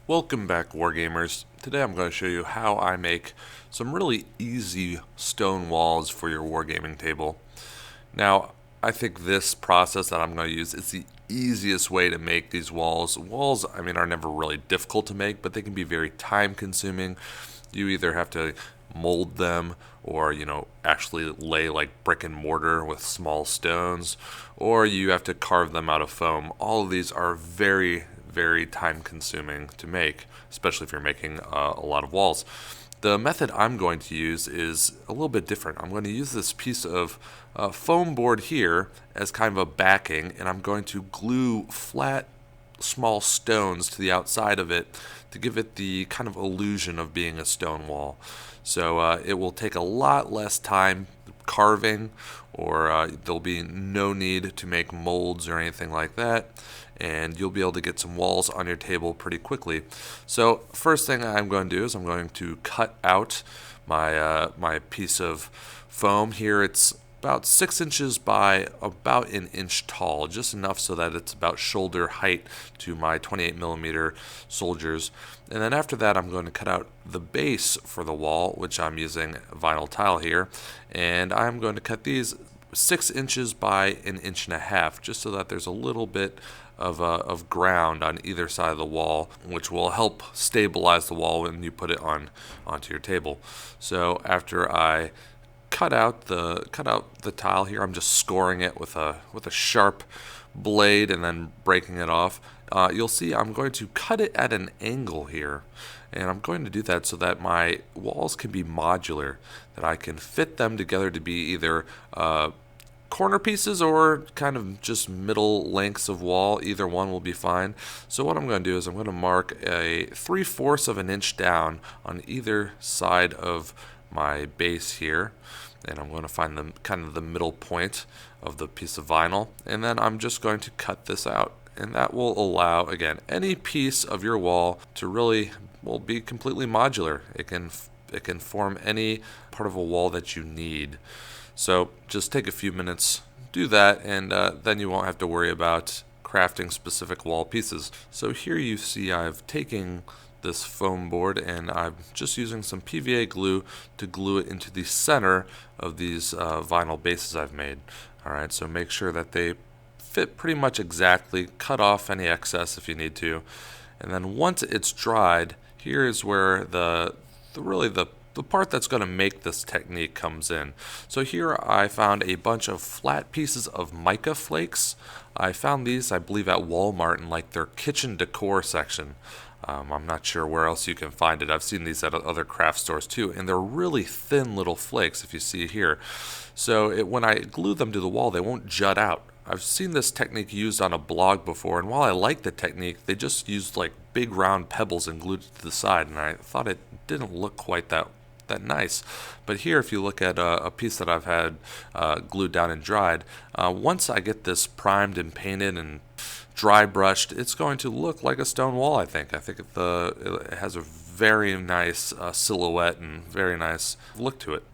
Welcome back, Wargamers. Today I'm going to show you how I make some really easy stone walls for your wargaming table. Now, I think this process that I'm going to use is the easiest way to make these walls. Walls, are never really difficult to make, but they can be very time consuming. You either have to mold them or, actually lay like brick and mortar with small stones, or you have to carve them out of foam. All of these are very time consuming to make, especially if you're making a lot of walls. The method I'm going to use is a little bit different. I'm going to use this piece of foam board here as kind of a backing, and I'm going to glue flat small stones to the outside of it to give it the kind of illusion of being a stone wall. So it will take a lot less time carving, or there'll be no need to make molds or anything like that, and you'll be able to get some walls on your table pretty quickly. So first thing I'm going to do is I'm going to cut out my piece of foam here. It's about 6 inches by about an inch tall, just enough so that it's about shoulder height to my 28mm soldiers. And then after that, I'm going to cut out the base for the wall, which I'm using vinyl tile here, and I'm going to cut these 6 inches by an inch and a half, just so that there's a little bit of ground on either side of the wall, which will help stabilize the wall when you put it onto your table. So after I cut out the tile here, I'm just scoring it with a sharp blade and then breaking it off. You'll see I'm going to cut it at an angle here, and I'm going to do that so that my walls can be modular, that I can fit them together to be either corner pieces or kind of just middle lengths of wall. Either one will be fine. So what I'm going to do is I'm going to mark a 3/4 of an inch down on either side of my base here, and I'm going to find the middle point of the piece of vinyl, and then I'm just going to cut this out, and that will allow, again, any piece of your wall to really be completely modular. It can form any part of a wall that you need. So just take a few minutes, do that, and then you won't have to worry about crafting specific wall pieces. So here you see I've taken this foam board and I'm just using some PVA glue to glue it into the center of these vinyl bases I've made. Alright, so make sure that they fit pretty much exactly. Cut off any excess if you need to. And then once it's dried, here is where the part that's going to make this technique comes in. So here I found a bunch of flat pieces of mica flakes. I found these, I believe, at Walmart in like their kitchen decor section. I'm not sure where else you can find it. I've seen these at other craft stores too, and they're really thin little flakes, if you see here. So when I glue them to the wall, they won't jut out. I've seen this technique used on a blog before, and while I like the technique, they just used like big round pebbles and glued it to the side, and I thought it didn't look quite that nice. But here, if you look at a piece that I've had glued down and dried, once I get this primed and painted and dry brushed, it's going to look like a stone wall. I think it has a very nice silhouette and very nice look to it.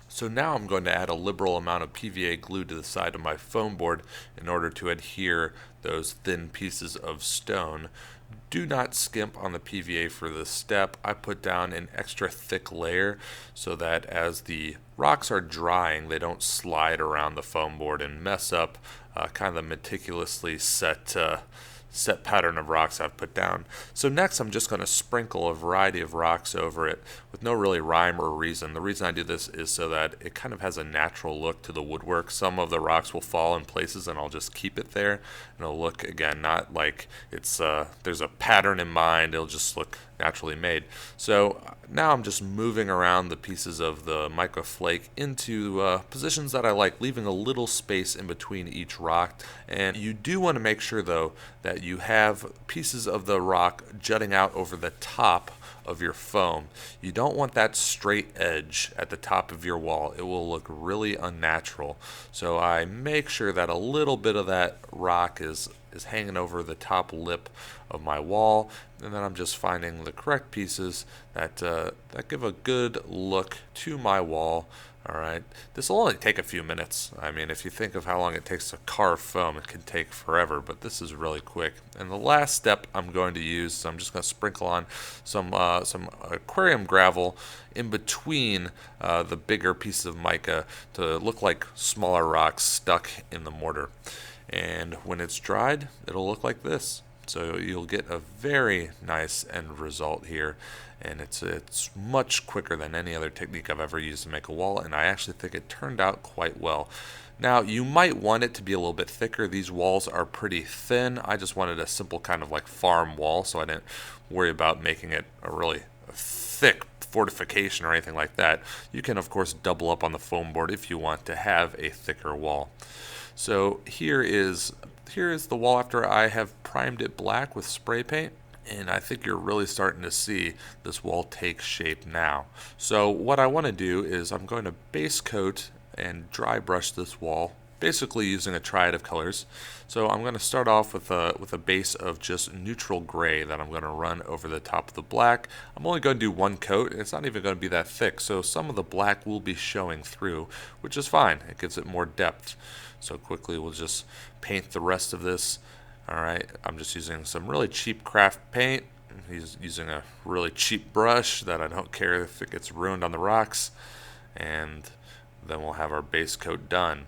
So now I'm going to add a liberal amount of PVA glue to the side of my foam board in order to adhere those thin pieces of stone. Do not skimp on the PVA for this step. I put down an extra thick layer so that as the rocks are drying, they don't slide around the foam board and mess up kind of the meticulously set pattern of rocks I've put down. So next I'm just going to sprinkle a variety of rocks over it with no really rhyme or reason. The reason I do this is so that it kind of has a natural look to the woodwork. Some of the rocks will fall in places and I'll just keep it there, and it'll look, again, not like it's there's a pattern in mind. It'll just look naturally made. So now I'm just moving around the pieces of the mica flake into positions that I like, leaving a little space in between each rock. And you do want to make sure, though, that you have pieces of the rock jutting out over the top of your foam. You don't want that straight edge at the top of your wall. It will look really unnatural. So I make sure that a little bit of that rock is hanging over the top lip of my wall, and then I'm just finding the correct pieces that give a good look to my wall. Alright, this will only take a few minutes. I mean, if you think of how long it takes to carve foam, it can take forever, but this is really quick. And the last step I'm going to use, so I'm just going to sprinkle on some aquarium gravel in between the bigger pieces of mica to look like smaller rocks stuck in the mortar. And when it's dried, it'll look like this. So you'll get a very nice end result here, and it's much quicker than any other technique I've ever used to make a wall, and I actually think it turned out quite well. Now, you might want it to be a little bit thicker. These walls are pretty thin. I just wanted a simple kind of like farm wall, so I didn't worry about making it a really thick fortification or anything like that. You can, of course, double up on the foam board if you want to have a thicker wall. So here is the wall after I have primed it black with spray paint, and I think you're really starting to see this wall take shape now. So what I want to do is I'm going to base coat and dry brush this wall, basically using a triad of colors. So I'm going to start off with a base of just neutral gray that I'm going to run over the top of the black. I'm only going to do one coat, and it's not even going to be that thick, so some of the black will be showing through, which is fine. It gives it more depth. So quickly we'll just paint the rest of this. Alright, I'm just using some really cheap craft paint. He's using a really cheap brush that I don't care if it gets ruined on the rocks. And then we'll have our base coat done.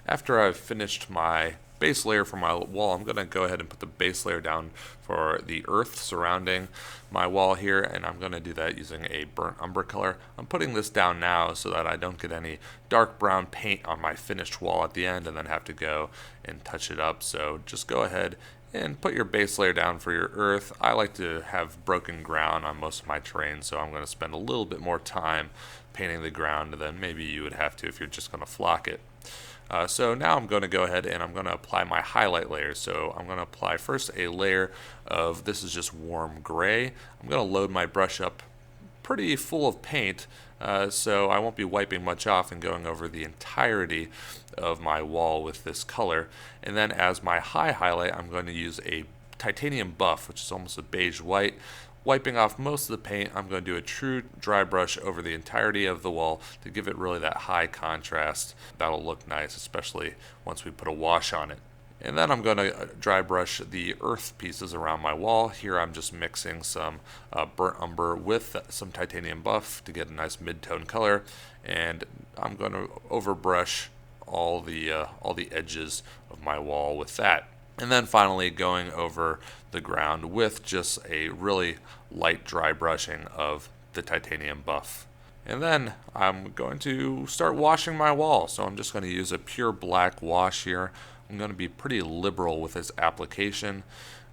After I've finished my base layer for my wall, I'm going to go ahead and put the base layer down for the earth surrounding my wall here, and I'm going to do that using a burnt umber color. I'm putting this down now so that I don't get any dark brown paint on my finished wall at the end and then have to go and touch it up. So just go ahead and put your base layer down for your earth. I like to have broken ground on most of my terrain, so I'm going to spend a little bit more time painting the ground than maybe you would have to if you're just going to flock it. So now I'm going to go ahead and I'm going to apply my highlight layers. So I'm going to apply first a layer of, this is just warm gray. I'm going to load my brush up pretty full of paint, so I won't be wiping much off and going over the entirety of my wall with this color. And then as my high highlight, I'm going to use a titanium buff, which is almost a beige white. Wiping off most of the paint, I'm going to do a true dry brush over the entirety of the wall to give it really that high contrast. That'll look nice, especially once we put a wash on it. And then I'm going to dry brush the earth pieces around my wall. Here I'm just mixing some burnt umber with some titanium buff to get a nice mid-tone color. And I'm going to overbrush all the edges of my wall with that. And then finally going over the ground with just a really light dry brushing of the titanium buff. And then I'm going to start washing my wall. So I'm just going to use a pure black wash here. I'm going to be pretty liberal with this application.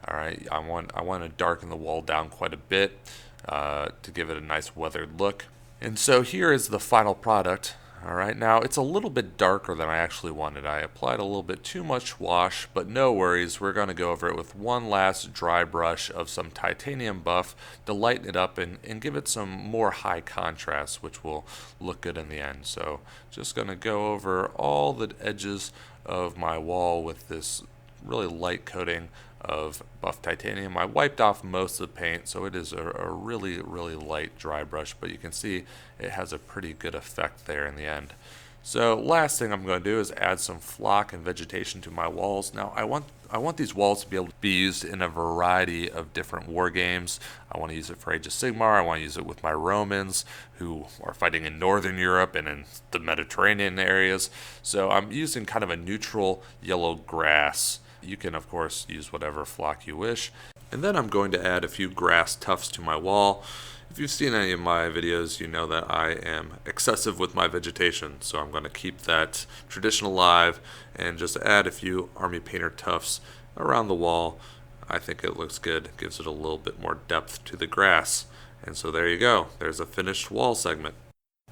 Alright, I want to darken the wall down quite a bit to give it a nice weathered look. And so here is the final product. Alright, now it's a little bit darker than I actually wanted. I applied a little bit too much wash, but no worries. We're going to go over it with one last dry brush of some titanium buff to lighten it up and give it some more high contrast, which will look good in the end. So just going to go over all the edges of my wall with this really light coating of buff titanium. I wiped off most of the paint, so it is a really, really light dry brush, but you can see it has a pretty good effect there in the end. So last thing I'm going to do is add some flock and vegetation to my walls. Now I want these walls to be able to be used in a variety of different war games. I want to use it for Age of Sigmar. I want to use it with my Romans who are fighting in Northern Europe and in the Mediterranean areas. So I'm using kind of a neutral yellow grass. You can, of course, use whatever flock you wish. And then I'm going to add a few grass tufts to my wall. If you've seen any of my videos, you know that I am excessive with my vegetation. So I'm going to keep that tradition alive and just add a few army painter tufts around the wall. I think it looks good. It gives it a little bit more depth to the grass. And so there you go. There's a finished wall segment.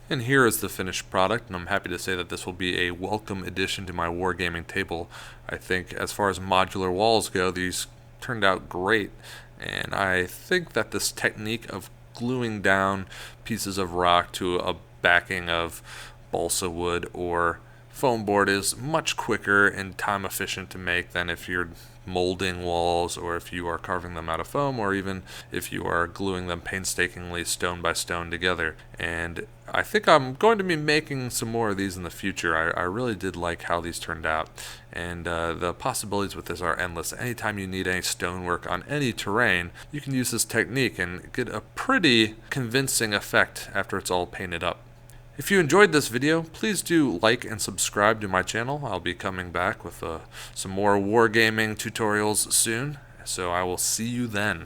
And here is the finished product, and I'm happy to say that this will be a welcome addition to my wargaming table. I think as far as modular walls go, these turned out great, and I think that this technique of gluing down pieces of rock to a backing of balsa wood or foam board is much quicker and time efficient to make than if you're molding walls, or if you are carving them out of foam, or even if you are gluing them painstakingly stone by stone together. And I think I'm going to be making some more of these in the future. I really did like how these turned out, and the possibilities with this are endless. Anytime you need any stonework on any terrain, you can use this technique and get a pretty convincing effect after it's all painted up. If you enjoyed this video, please do like and subscribe to my channel. I'll be coming back with some more wargaming tutorials soon, so I will see you then.